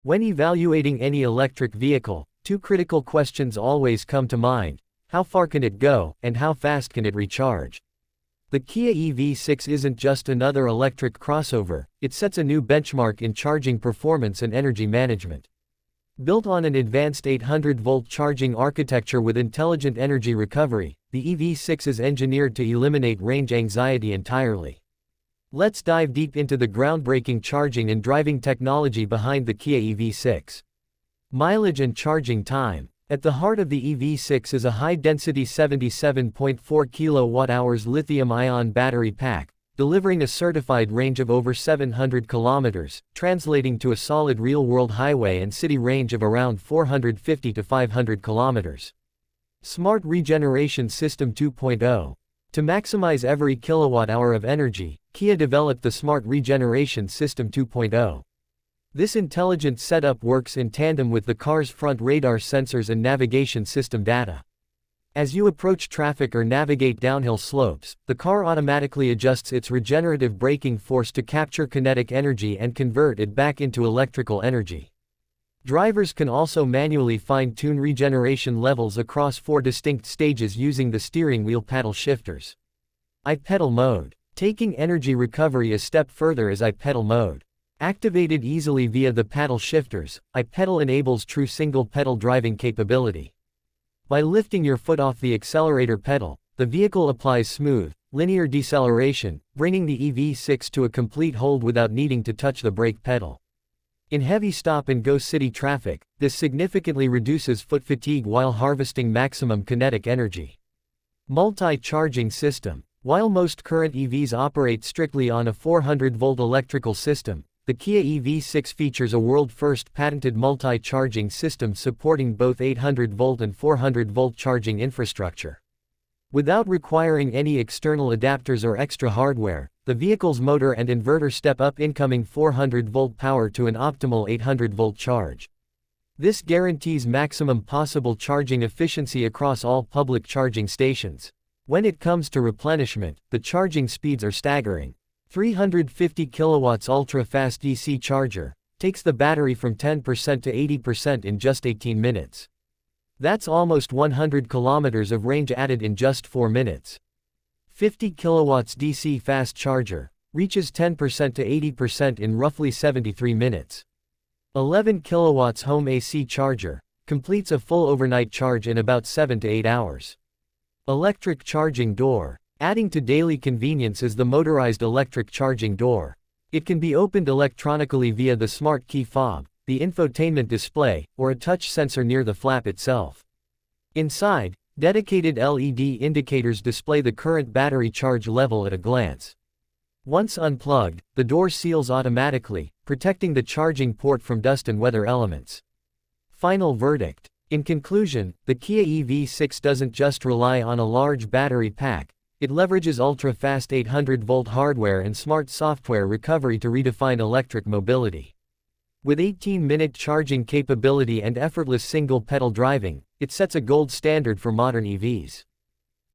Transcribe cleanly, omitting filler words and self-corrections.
When evaluating any electric vehicle, two critical questions always come to mind: how far can it go, and how fast can it recharge? The Kia EV6 isn't just another electric crossover, it sets a new benchmark in charging performance and energy management. Built on an advanced 800-volt charging architecture with intelligent energy recovery, the EV6 is engineered to eliminate range anxiety entirely. Let's dive deep into the groundbreaking charging and driving technology behind the Kia EV6. Mileage and charging time. At the heart of the EV6 is a high-density 77.4 kWh lithium-ion battery pack, delivering a certified range of over 700 kilometers, translating to a solid real-world highway and city range of around 450 to 500 kilometers. Smart Regeneration System 2.0. To maximize every kilowatt-hour of energy, Kia developed the Smart Regeneration System 2.0. This intelligent setup works in tandem with the car's front radar sensors and navigation system data. As you approach traffic or navigate downhill slopes, the car automatically adjusts its regenerative braking force to capture kinetic energy and convert it back into electrical energy. Drivers can also manually fine-tune regeneration levels across 4 distinct stages using the steering wheel paddle shifters. iPedal mode. Taking energy recovery a step further is iPedal mode. Activated easily via the paddle shifters, iPedal enables true single-pedal driving capability. By lifting your foot off the accelerator pedal, the vehicle applies smooth, linear deceleration, bringing the EV6 to a complete hold without needing to touch the brake pedal. In heavy stop-and-go city traffic, this significantly reduces foot fatigue while harvesting maximum kinetic energy. Multi-charging system. While most current EVs operate strictly on a 400-volt electrical system, the Kia EV6 features a world-first patented multi-charging system supporting both 800-volt and 400-volt charging infrastructure. Without requiring any external adapters or extra hardware, the vehicle's motor and inverter step up incoming 400-volt power to an optimal 800-volt charge. This guarantees maximum possible charging efficiency across all public charging stations. When it comes to replenishment, the charging speeds are staggering. 350 kilowatts ultra-fast DC charger takes the battery from 10% to 80% in just 18 minutes. That's almost 100 kilometers of range added in just 4 minutes. 50 kilowatts DC fast charger reaches 10% to 80% in roughly 73 minutes. 11 kilowatts home AC charger completes a full overnight charge in about 7 to 8 hours. Electric charging door. Adding to daily convenience is the motorized electric charging door. It can be opened electronically via the smart key fob, the infotainment display, or a touch sensor near the flap itself. Inside, dedicated LED indicators display the current battery charge level at a glance. Once unplugged, the door seals automatically, protecting the charging port from dust and weather elements. Final verdict. In conclusion, the Kia EV6 doesn't just rely on a large battery pack. It leverages ultra-fast 800-volt hardware and smart software recovery to redefine electric mobility. With 18-minute charging capability and effortless single-pedal driving, it sets a gold standard for modern EVs.